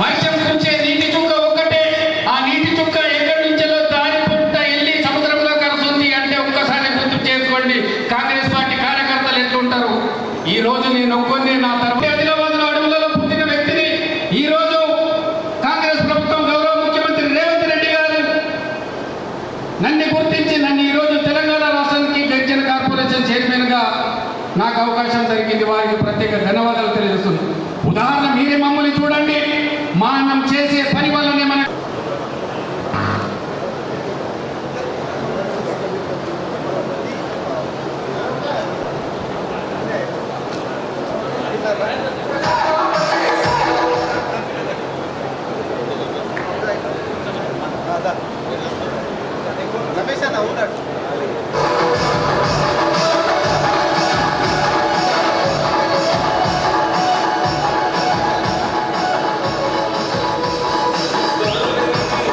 వర్షం కురిసే నీటి చుక్క ఒక్కటే, ఆ నీటి చుక్క ఎక్కడి నుంచో దారి పొట్ట వెళ్ళి సముద్రంలో కలుస్తుంది అంటే ఒక్కసారి గుర్తు చేసుకోండి కాంగ్రెస్ పార్టీ కార్యకర్తలు ఎట్లుంటారు. ఈ రోజు నేను ఒక్కొన్ని నా తరఫు ఆదిలాబాద్లో అడవులలో పుట్టిన వ్యక్తిని ఈ రోజు కాంగ్రెస్ ప్రభుత్వం గౌరవ ముఖ్యమంత్రి రేవంత్ రెడ్డి గారు నన్ను గుర్తించి నన్ను ఈరోజు తెలంగాణ రాష్ట్రానికి గడిచిన కార్పొరేషన్ చైర్మన్గా నాకు అవకాశం దొరికింది. వారికి ప్రత్యేక ధన్యవాదాలు తెలియజేస్తున్నాను. ఉదాహరణ మీరే మమ్మల్ని చూడండి, మనం చేసే పని వల్లనే మన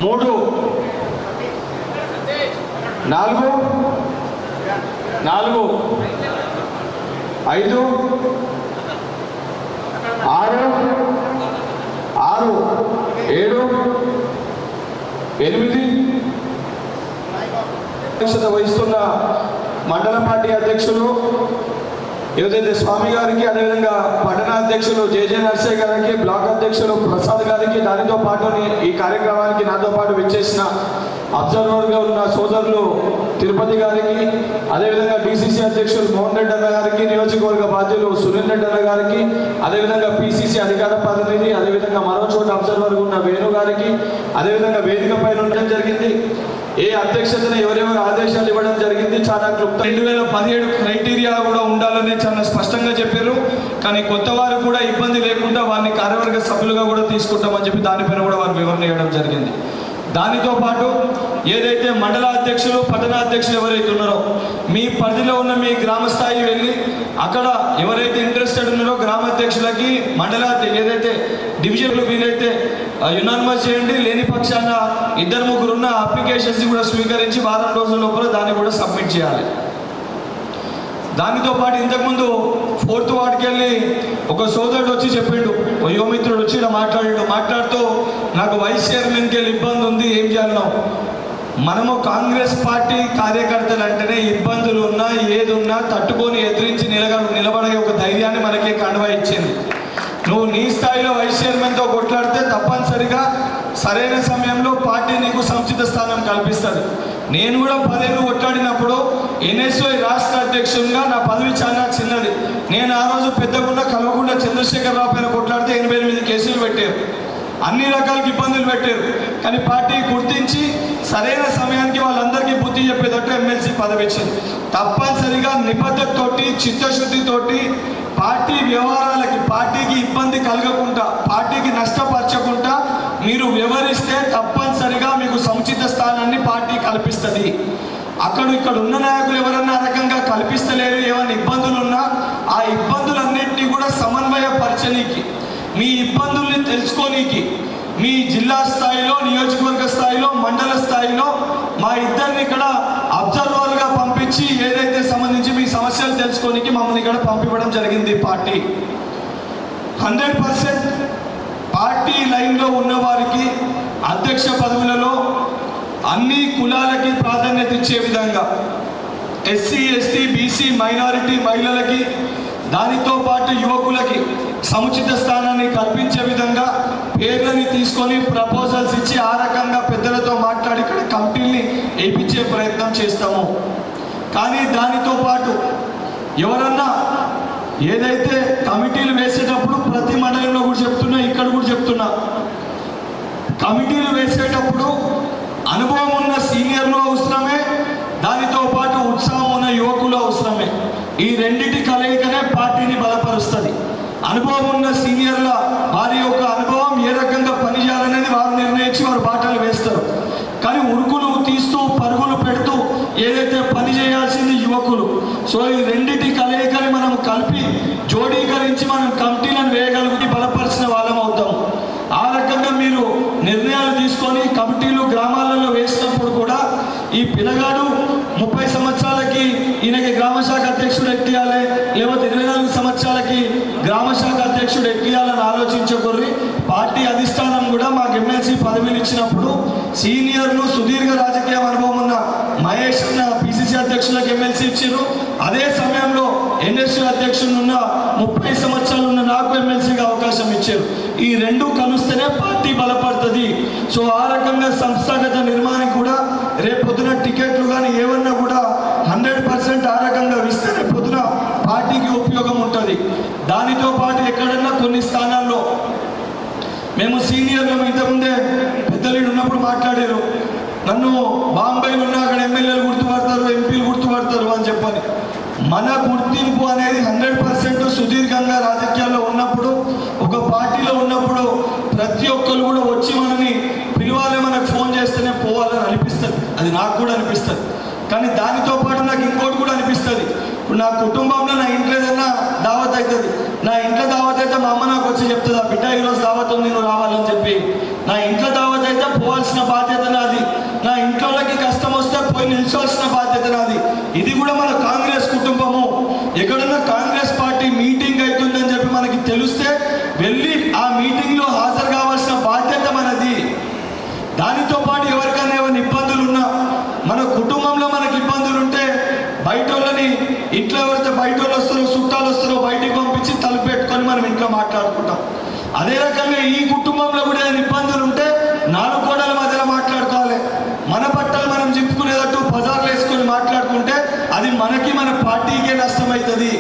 మూడు 4 4 5 6 6 7 8 అధ్యక్షత వహిస్తున్న మండల పార్టీ అధ్యక్షులు ఏదైతే స్వామి గారికి, అదేవిధంగా పట్టణ అధ్యక్షులు జేజే నర్సయ్య గారికి, బ్లాక్ అధ్యక్షులు ప్రసాద్ గారికి, దానితో పాటు ఈ కార్యక్రమానికి నాతో పాటు విచ్చేసిన అబ్జర్వర్గా ఉన్న సోదరులు తిరుపతి గారికి, అదేవిధంగా డిసిసి అధ్యక్షులు మోహన్ రెడ్డి అన్న గారికి, నియోజకవర్గ బాధ్యులు సునీల్ రెడ్డి అన్న గారికి, అదేవిధంగా పిసిసి అధికార ప్రతినిధి, అదేవిధంగా మరో చోట అబ్జర్వర్గా ఉన్న వేణు గారికి, అదేవిధంగా వేదిక పైన ఉండడం జరిగింది. ఏ అధ్యక్షతను ఎవరెవరు ఆదేశాలు ఇవ్వడం జరిగింది చాలా క్లుప్త 2017 క్రైటీరియా కూడా ఉండాలని చాలా స్పష్టంగా చెప్పారు. కానీ కొత్త వారు కూడా ఇబ్బంది లేకుండా వారిని కార్యవర్గ సభ్యులుగా కూడా తీసుకుంటామని చెప్పి దానిపైన కూడా వారు వివరణ ఇవ్వడం జరిగింది. దానితో పాటు ఏదైతే మండల అధ్యక్షులు, పట్టణ అధ్యక్షులు ఎవరైతే ఉన్నారో మీ పరిధిలో ఉన్న మీ గ్రామ స్థాయి వెళ్ళి అక్కడ ఎవరైతే ఇంట్రెస్టెడ్ ఉన్నారో గ్రామ అధ్యక్షులకి, మండల ఏదైతే డివిజన్లు వీలైతే యునానిమస్ చేయండి. లేని పక్షాన 2-3 ఉన్న అప్లికేషన్స్ కూడా స్వీకరించి వారం రోజుల లోపల దాన్ని కూడా సబ్మిట్ చేయాలి. దానితో పాటు ఇంతకుముందు 4th వార్డుకి వెళ్ళి ఒక సోదరుడు వచ్చి చెప్పిండు, ఓ యువమిత్రుడు వచ్చి ఇలా మాట్లాడుతూ నాకు వైస్ చైర్మన్కి వెళ్ళి ఇబ్బంది ఉంది, ఏం చేయాలన్నావు. మనము కాంగ్రెస్ పార్టీ కార్యకర్తలు అంటేనే ఇబ్బందులు ఉన్నా ఏది ఉన్నా తట్టుకొని ఎదిరించి నిలబడే ఒక ధైర్యాన్ని మనకి కండువా ఇచ్చింది. నువ్వు నీ స్థాయిలో వైస్ చైర్మన్తో కొట్లాడితే తప్పనిసరిగా సరైన సమయంలో పార్టీ నీకు సముచిత స్థానం కల్పిస్తుంది. నేను కూడా 10 ఏళ్ళు కొట్లాడినప్పుడు ఎన్ఎస్ఓ రాష్ట్ర అధ్యక్షునిగా నా పదవి చాలా చిన్నది. నేను ఆ రోజు పెద్దగుండా కల్వకుండా చంద్రశేఖరరావు పైన కొట్లాడితే 88 కేసులు పెట్టారు, అన్ని రకాలకి ఇబ్బందులు పెట్టారు. కానీ పార్టీ గుర్తించి సరైన సమయానికి వాళ్ళందరికీ బుద్ధి చెప్పేటట్టు ఎమ్మెల్సీ పదవి ఇచ్చింది. తప్పనిసరిగా నిబద్ధతతోటి, చిత్తశుద్ధితోటి పార్టీ వ్యవహారాలకి, పార్టీకి ఇబ్బంది కలగకుండా, పార్టీకి నష్టపరచకుండా మీరు వ్యవహరిస్తే తప్పనిసరిగా మీకు సముచిత స్థానాన్ని పార్టీ కల్పిస్తుంది. ఇక్కడ ఉన్న నాయకులు ఎవరన్నా రకంగా కల్పిస్తలేరు, ఏమైనా ఇబ్బందులు ఉన్నా ఆ ఇబ్బందులన్నింటినీ కూడా సమన్వయపరచనీకి, మీ ఇబ్బందుల్ని తెలుసుకోనీకి మీ జిల్లా స్థాయిలో, నియోజకవర్గ స్థాయిలో, మండల స్థాయిలో మా ఇద్దరిని ఇక్కడ అబ్జర్వర్గా పంపించి ఏదైతే సంబంధించి మీ సమస్యలు తెలుసుకోనికి మమ్మల్ని ఇక్కడ పంపించడం జరిగింది. పార్టీ 100% పార్టీ లైన్లో ఉన్న వారికి అధ్యక్ష పదవులలో అన్ని కులాలకి ప్రాధాన్యత ఇచ్చే విధంగా ఎస్సీ, ఎస్టీ, బీసీ, మైనారిటీ మహిళలకి, దానితో పాటు యువకులకి సముచిత స్థానాన్ని కల్పించే విధంగా పేర్లని తీసుకొని ప్రపోజల్స్ ఇచ్చి ఆ రకంగా పెద్దలతో మాట్లాడి ఇక్కడ కమిటీల్ని వేయించే ప్రయత్నం చేస్తాము. కానీ దానితో పాటు ఎవరన్నా ఏదైతే కమిటీలు వేసేటప్పుడు ప్రతి మండలంలో కూడా చెప్తున్నా, ఇక్కడ కూడా చెప్తున్నా, కమిటీలు వేసేటప్పుడు అనుభవం ఉన్న సీనియర్లు అవసరమే, దానితో పాటు ఉరుకులు తీస్తూ పరుగులు పెడుతూ ఏదైతే పని చేయాల్సింది యువకులు. సో ఈ రెండింటి కలయికని మనం కలిపి జోడీకరించి మనం కమిటీలను వేయగలిగి బలపరిచిన వాళ్ళం అవుతాం. ఆ రకంగా మీరు నిర్ణయాలు తీసుకొని కమిటీలు గ్రామాలలో వేసినప్పుడు కూడా ఈ పిల్లగాడు 30 సంవత్సరాలకి ఈయనకి గ్రామశాఖ అధ్యక్షుడు ఎక్కియాలి, లేకపోతే 24 సంవత్సరాలకి గ్రామశాఖ అధ్యక్షుడు ఎక్కియాలని ఆలోచించకూర్రి. పార్టీ అధిష్టానం కూడా మాకు ఎమ్మెల్సీ పదవిలు ఇచ్చినప్పుడు సీనియర్లు సుదీర్ఘ రాజకీయ అనుభవం ఉన్న మహేష్ అన్న పిసిసి అధ్యక్షులకు ఎమ్మెల్సీ ఇచ్చారు. అదే సమయంలో ఎన్ఎస్యూ అధ్యక్షుడు ఉన్న 30 సంవత్సరాలు ఉన్న నాకు ఎమ్మెల్సీగా అవకాశం ఇచ్చారు. ఈ రెండు కలుస్తేనే పార్టీ బలపడుతుంది. సో ఆ రకంగా సంస్థాగత నిర్మాణం కూడా రేపు పొద్దున టికెట్లు కానీ ఏమన్నా కూడా 100% ఆ రకంగా ఇస్తే రేపు పొద్దున పార్టీకి ఉపయోగం ఉంటుంది. దానితో పాటు ఎక్కడన్నా కొన్ని స్థానాల్లో మేము సీనియర్లు ఇంతకుముందే పెద్దలీడు ఉన్నప్పుడు మాట్లాడారు, నన్ను బాంబేలో ఉన్న అక్కడ ఎమ్మెల్యేలు గుర్తుపడతారు, ఎంపీలు గుర్తుపడతారు అని చెప్పని. మన గుర్తింపు అనేది 100% సుదీర్ఘంగా రాజకీయాల్లో ఉన్నప్పుడు, ఒక పార్టీలో ఉన్నప్పుడు ప్రతి ఒక్కరు కూడా వచ్చి మనని పిలవాలి, మనకు ఫోన్ చేస్తేనే పోవాలని అనిపిస్తుంది. అది నాకు కూడా అనిపిస్తుంది. కానీ దానితో పాటు నాకు ఇంకోటి కూడా అనిపిస్తుంది. ఇప్పుడు నా కుటుంబంలో నా ఇంట్లో ఏదైనా దావత్ అవుతుంది, నా ఇంట్లో దావత్ అయితే మా అమ్మ నాకు వచ్చి చెప్తుంది, బిడ్డ ఈరోజు దావత్ ఉంది నువ్వు రావాలని చెప్పి. నా ఇంట్లో దావత్ అయితే పోవాల్సిన బాధ్యత నాది. నా ఇంట్లోకి కష్టం వస్తే పోయి నిల్చోవాల్సిన బాధ్యత నాది. ఇది కూడా మన కాంగ్రెస్ కుటుంబము. ఎక్కడన్నా కాంగ్రెస్ పార్టీ మీటింగ్ అవుతుందని చెప్పి మనకి తెలిస్తే వెళ్ళి ఆ మీటింగ్లో హాజరు కావాల్సిన బాధ్యత మనది. దానితో పాటు ఎవరికైనా ఏమైనా ఇబ్బందులు ఉన్నా, మన కుటుంబంలో మనకి ఇబ్బందులు ఉంటే బయట వాళ్ళని, ఇంట్లో ఎవరైతే బయట వాళ్ళు వస్తారో చుట్టాలు వస్తారో బయటికి పంపించి తలుపు పెట్టుకొని మనం ఇంట్లో మాట్లాడుకుంటాం. అదే రకంగా ఈ కుటుంబంలో కూడా ఏమైనా ఇబ్బందులు ఉంటే 4 గోడల మధ్యలో మాట్లాడుకోవాలి. మన బట్టలు మనం చింపుకునేటట్టు బజార్లు వేసుకొని మాట్లాడుకుంటే అది మనకి మన పార్టీకే నష్టమవుతుంది.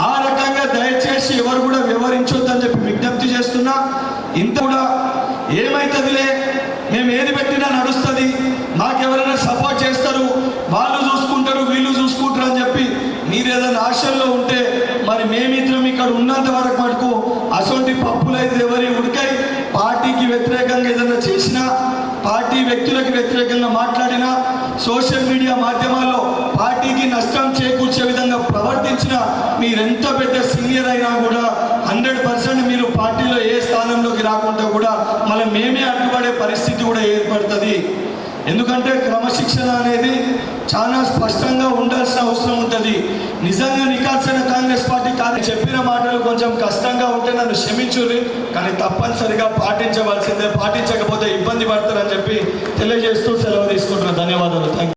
ఆ రకంగా దయచేసి ఎవరు కూడా వివరించొద్దని చెప్పి విజ్ఞప్తి చేస్తున్నా. ఇంత కూడా ఏమవుతుందిలే, మేము ఏది పెట్టినా నడుస్తుంది, మాకెవరైనా సపోర్ట్ చేస్తారు, వాళ్ళు చూసుకుంటారు వీళ్ళు చూసుకుంటారు అని చెప్పి మీరు ఏదైనా ఆశల్లో ఉంటే మరి మేమిద్దరం ఇక్కడ ఉన్నంత వరకు మటుకు అసొంటి పప్పులైతే ఎవరి ఉడికాయి పార్టీకి వ్యతిరేకంగా ఏదైనా చేసినా, పార్టీ వ్యక్తులకు వ్యతిరేకంగా మాట్లాడినా, సోషల్ మీడియా మాధ్యమాల్లో పార్టీకి నష్టం చేకూర్చే విధంగా ప్రవర్తించిన మీరెంత పెద్ద సీనియర్ అయినా కూడా 100% మీరు పార్టీలో ఏ స్థానంలోకి రాకుండా కూడా మళ్ళీ మేమే అడ్డుపడే పరిస్థితి కూడా ఏర్పడుతుంది. ఎందుకంటే క్రమశిక్షణ అనేది చాలా స్పష్టంగా ఉండాల్సిన అవసరం ఉంటుంది. నిజంగా నికాల్సిన కాంగ్రెస్ పార్టీ కానీ చెప్పిన మాటలు కొంచెం కష్టంగా ఉంటే నన్ను క్షమించుర్రి, కానీ తప్పనిసరిగా పాటించవలసిందే, పాటించకపోతే ఇబ్బంది పడతారని చెప్పి తెలియజేస్తూ